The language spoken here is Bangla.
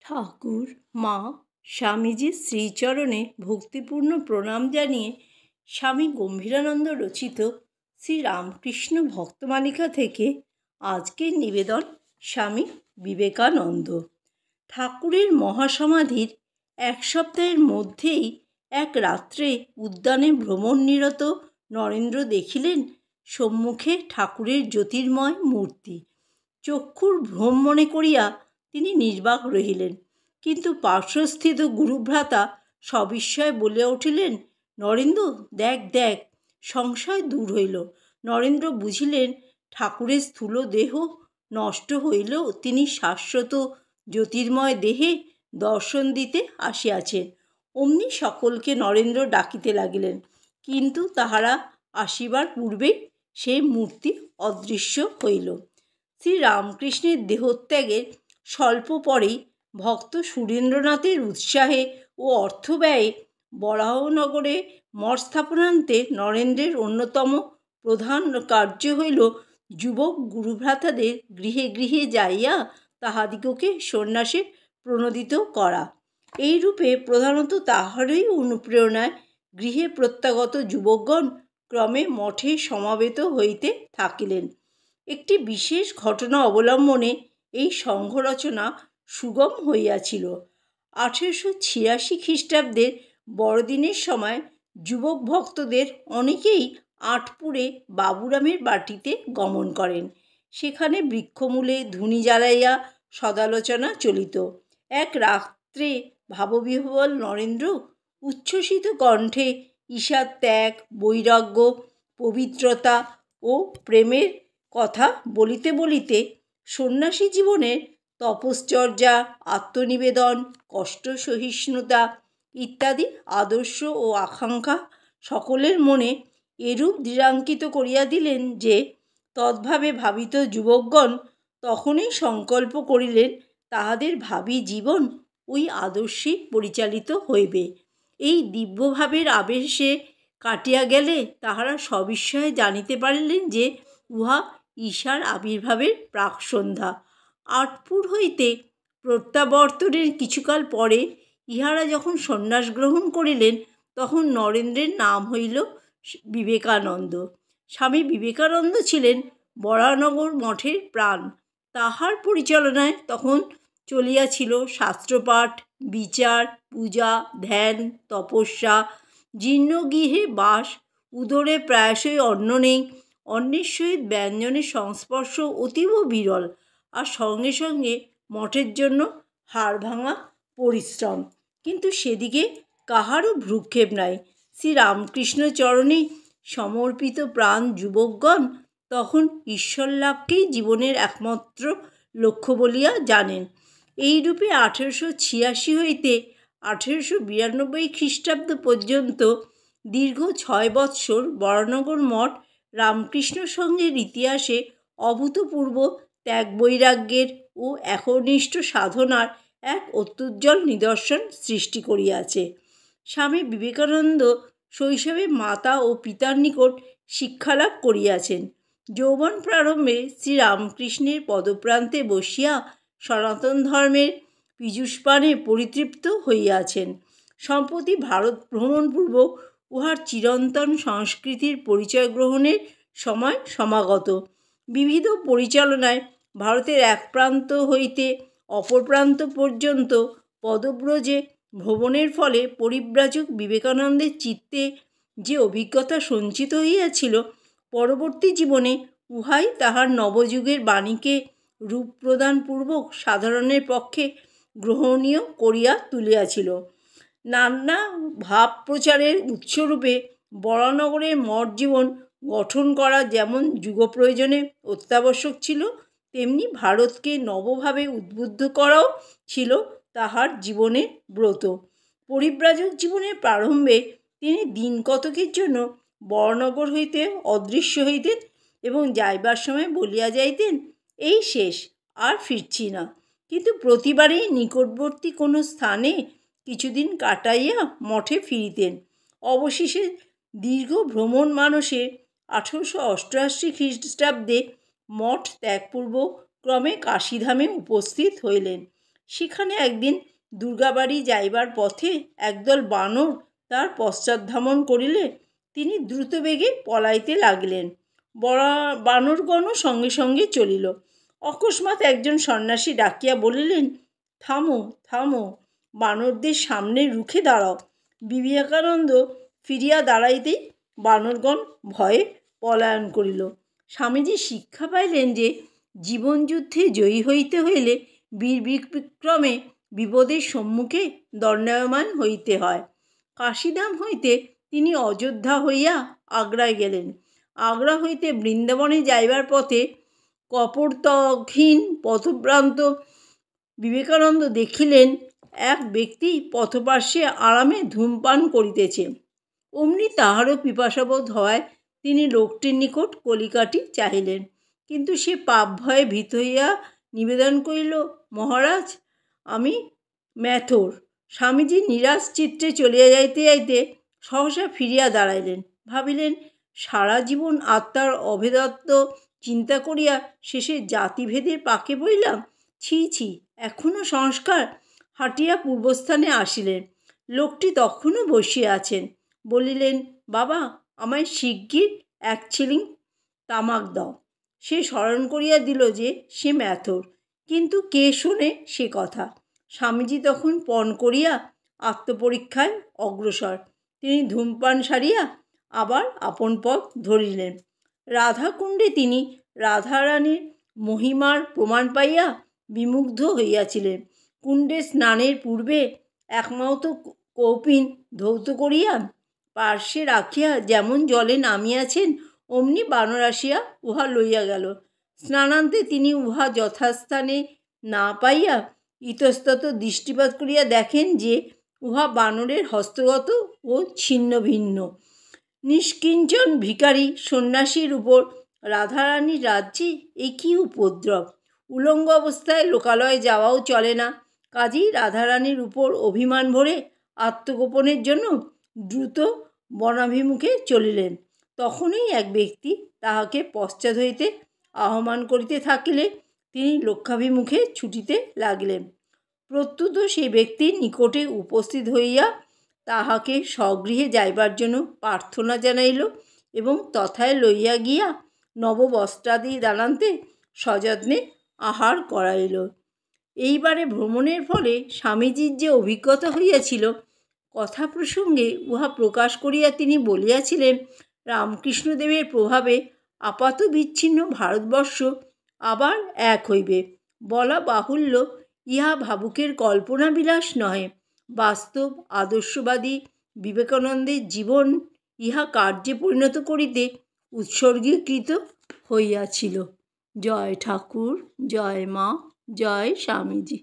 ঠাকুর মা স্বামীজির শ্রীচরণে ভক্তিপূর্ণ প্রণাম জানিয়ে স্বামী গম্ভীরানন্দ রচিত শ্রীরামকৃষ্ণ ভক্তমালিকা থেকে আজকের নিবেদন স্বামী বিবেকানন্দ। ঠাকুরের মহাসমাধির এক সপ্তাহের মধ্যেই এক রাত্রে উদ্যানে ভ্রমণনিরত নরেন্দ্র দেখিলেন সম্মুখে ঠাকুরের জ্যোতির্ময় মূর্তি। চক্ষুর ভ্রম মনে করিয়া তিনি নির্বাক রহিলেন, কিন্তু পার্শ্বস্থিত গুরুভ্রাতা সবিস্ময়ে বলিয়া উঠিলেন, নরেন্দ্র দেখ দেখ। সংশয় দূর হইল। নরেন্দ্র বুঝিলেন ঠাকুরের স্থূল দেহ নষ্ট হইলেও তিনি শাশ্বত জ্যোতির্ময় দেহে দর্শন দিতে আসিয়াছেন। অমনি সকলকে নরেন্দ্র ডাকিতে লাগিলেন, কিন্তু তাহারা আসিবার পূর্বেই সেই মূর্তি অদৃশ্য হইল। শ্রীরামকৃষ্ণের দেহত্যাগের স্বল্প পরেই ভক্ত সুরেন্দ্রনাথের উৎসাহে ও অর্থব্যয়ে বরাহনগরে মঠ স্থাপনান্তে নরেন্দ্রের অন্যতম প্রধান কার্য হইল যুবক গুরুভ্রাতাদের গৃহে গৃহে যাইয়া তাহাদিগকে সন্ন্যাসে প্রণোদিত করা। এইরূপে প্রধানত তাহারই অনুপ্রেরণায় গৃহে প্রত্যাগত যুবকগণ ক্রমে মঠে সমাবেত হইতে থাকিলেন। একটি বিশেষ ঘটনা অবলম্বনে এই সংঘ রচনা সুগম হইয়াছিল। 1886 খ্রিস্টাব্দের বড়দিনের সময় যুবক ভক্তদের অনেকেই আঁটপুরে বাবুরামের বাটিতে গমন করেন। সেখানে বৃক্ষমূলে ধুনি জ্বালাইয়া সদালোচনা চলিত। এক রাত্রে ভাববিহ্বল নরেন্দ্র উচ্ছ্বসিত কণ্ঠে ঈশার ত্যাগ, বৈরাগ্য, পবিত্রতা ও প্রেমের কথা বলিতে বলিতে সন্ন্যাসী জীবনের তপশ্চর্যা, আত্মনিবেদন, কষ্ট সহিষ্ণুতা ইত্যাদি আদর্শ ও আকাঙ্ক্ষা সকলের মনে এরূপ দৃঢ়াঙ্কিত করিয়া দিলেন যে তদ্ভাবে ভাবিত যুবকগণ তখনই সংকল্প করিলেন তাহাদের ভাবী জীবন ওই আদর্শেই পরিচালিত হইবে। এই দিব্যভাবের আবেশে কাটিয়া গেলে তাহারা সবিস্ময়ে জানিতে পারিলেন যে উহা ঈশার আবির্ভাবের প্রাক্সন্ধ্যা। আঁটপুর হইতে প্রত্যাবর্তনের কিছুকাল পরে ইহারা যখন সন্ন্যাস গ্রহণ করিলেন তখন নরেন্দ্রের নাম হইল বিবেকানন্দ। স্বামী বিবেকানন্দ ছিলেন বরাহনগর মঠের প্রাণ। তাহার পরিচালনায় তখন চলিয়াছিল শাস্ত্রপাঠ, বিচার, পূজা, ধ্যান, তপস্যা। জীর্ণগৃহে বাস, উদরে প্রায়শই অন্ন নেই, অন্নের সহিত ব্যঞ্জনের সংস্পর্শ অতীব বিরল, আর সঙ্গে সঙ্গে মঠের জন্য হাড়ভাঙা পরিশ্রম। কিন্তু সেদিকে কাহারও ভ্রূক্ষেপ নাই। শ্রীরামকৃষ্ণ চরণে সমর্পিত প্রাণ যুবকগণ তখন ঈশ্বরলাভকেই জীবনের একমাত্র লক্ষ্য বলিয়া জানেন। এইরূপে 1886 হইতে 1892 খ্রিস্টাব্দ পর্যন্ত দীর্ঘ 6 বৎসর বরাহনগর মঠ রামকৃষ্ণ সংঘের ইতিহাসে অভূতপূর্ব ত্যাগ বৈরাগ্যের ও একনিষ্ঠ সাধনার এক অত্যুজ্জ্বল নিদর্শন সৃষ্টি করিয়াছে। স্বামী বিবেকানন্দ শৈশবে মাতা ও পিতার নিকট শিক্ষালাভ করিয়াছেন। যৌবন প্রারম্ভে শ্রীরামকৃষ্ণের পদপ্রান্তে বসিয়া সনাতন ধর্মের পীযূষপানে পরিতৃপ্ত হইয়াছেন। সম্প্রতি ভারত ভ্রমণপূর্বক উহার চিরন্তন সংস্কৃতির পরিচয় গ্রহণের সময় সমাগত। বিবিধ পরিচালনায় ভারতের এক প্রান্ত হইতে অপর প্রান্ত পর্যন্ত পদব্রজে ভ্রমণের ফলে পরিব্রাজক বিবেকানন্দের চিত্তে যে অভিজ্ঞতা সঞ্চিত হইয়াছিল, পরবর্তী জীবনে উহাই তাহার নবযুগের বাণীকে রূপ প্রদানপূর্বক সাধারণের পক্ষে গ্রহণীয় করিয়া তুলিয়াছিল। নানা ভাব প্রচারের উৎসরূপে বরাহনগরের মঠ জীবন গঠন করা যেমন যুগপ্রয়োজনে অত্যাবশ্যক ছিল, তেমনি ভারতকে নবভাবে উদ্বুদ্ধ করাও ছিল তাহার জীবনের ব্রত। পরিব্রাজক জীবনের প্রারম্ভে তিনি দিন কতকের জন্য বরাহনগর হইতে অদৃশ্য হইতেন এবং যাইবার সময় বলিয়া যাইতেন, এই শেষ, আর ফিরছি না। কিন্তু প্রতিবারেই নিকটবর্তী কোনো স্থানে কিছুদিন কাটাইয়া মঠে ফিরিতেন। অবশেষে দীর্ঘ ভ্রমণ মানসে 1888 খ্রিস্টাব্দে মঠ ত্যাগপূর্বক ক্রমে কাশীধামে উপস্থিত হইলেন। সেখানে একদিন দুর্গাবাড়ি যাইবার পথে একদল বানর তার পশ্চাদ্ধাবন করিলে তিনি দ্রুতবেগে পলাইতে লাগিলেন। বানরগণও সঙ্গে সঙ্গে চলিল। অকস্মাৎ একজন সন্ন্যাসী ডাকিয়া বলিলেন, থামো থামো, বানরদের সামনে রুখে দাঁড়াও। বিবেকানন্দ ফিরিয়া দাঁড়াইতেই বানরগণ ভয়ে পলায়ন করিল। স্বামীজি শিক্ষা পাইলেন যে জীবনযুদ্ধে জয়ী হইতে হইলে বীর বিক্রমে বিপদের সম্মুখে দণ্ডায়মান হইতে হয়। কাশীধাম হইতে তিনি অযোধ্যা হইয়া আগ্রায় গেলেন। আগ্রা হইতে বৃন্দাবনে যাইবার পথে কপোর্তকহীন পথভ্রান্ত বিবেকানন্দ দেখিলেন এক ব্যক্তি পথপার্শ্বে আরামে ধূমপান করিতেছে। অমনি তাহারও পিপাসাবোধ হওয়ায় তিনি লোকটির নিকট কলিকাটি চাহিলেন, কিন্তু সে পাপ ভয়ে ভীত হইয়া নিবেদন করিল, মহারাজ, আমি ম্যাথর। স্বামীজি নিরাশ চিত্তে চলিয়া যাইতে যাইতে সহসা ফিরিয়া দাঁড়াইলেন। ভাবিলেন, সারা জীবন আত্মার অভেদত্ব চিন্তা করিয়া শেষে জাতিভেদের পাকে পড়িলাম। ছি ছি, এখনও সংস্কার। হাঁটিয়া পূর্বস্থানে আসিলেন। লোকটি তখনও বসিয়া আছেন। বলিলেন, বাবা, আমায় শিগগির 1 ছিলিং তামাক দাও। সে স্মরণ করিয়া দিল যে সে ম্যাথর, কিন্তু কে শোনে সে কথা। স্বামীজি তখন পণ করিয়া আত্মপরীক্ষায় অগ্রসর। তিনি ধূমপান সারিয়া আবার আপন পথ ধরিলেন। রাধাকুণ্ডে তিনি রাধারানীর মহিমার প্রমাণ পাইয়া বিমুগ্ধ হইয়াছিলেন। কুণ্ডে স্নানের পূর্বে একমাত্র কৌপিন ধৌত করিয়া পার্শ্বে রাখিয়া যেমন জলে নামিয়াছেন, অমনি বানর আসিয়া উহা লইয়া গেল। স্নানান্তে তিনি উহা যথাস্থানে না পাইয়া ইতস্তত দৃষ্টিপাত করিয়া দেখেন যে উহা বানরের হস্তগত ও ছিন্ন ভিন্ন। নিষ্কিঞ্চন ভিখারি সন্ন্যাসীর উপর রাধারানীর রাজ্যে এ কী উপদ্রব! উলঙ্গ অবস্থায় লোকালয়ে যাওয়াও চলে না। কাজেই রাধারানীর উপর অভিমান ভরে আত্মগোপনের জন্য দ্রুত বনাভিমুখে চলিলেন। তখনই এক ব্যক্তি তাহাকে পশ্চাৎ হইতে আহ্বান করিতে থাকিলে তিনি লক্ষ্যাভিমুখে ছুটিতে লাগিলেন। প্রত্যুত সেই ব্যক্তির নিকটে উপস্থিত হইয়া তাহাকে স্বগৃহে যাইবার জন্য প্রার্থনা জানাইল এবং তথায় লইয়া গিয়া নববস্ত্রাদি দানান্তে সযত্নে আহার করাইল। এইবারে ভ্রমণের ফলে স্বামীজির যে অভিজ্ঞতা হইয়াছিল, কথা প্রসঙ্গে উহা প্রকাশ করিয়া তিনি বলিয়াছিলেন, রামকৃষ্ণদেবের প্রভাবে আপাত বিচ্ছিন্ন ভারতবর্ষ আবার এক হইবে। বলা বাহুল্য, ইহা ভাবুকের কল্পনা বিলাস নহে, বাস্তব আদর্শবাদী বিবেকানন্দের জীবন ইহা কার্যে পরিণত করিতে উৎসর্গীকৃত হইয়াছিল। জয় ঠাকুর, জয় মা, জয় স্বামীজি।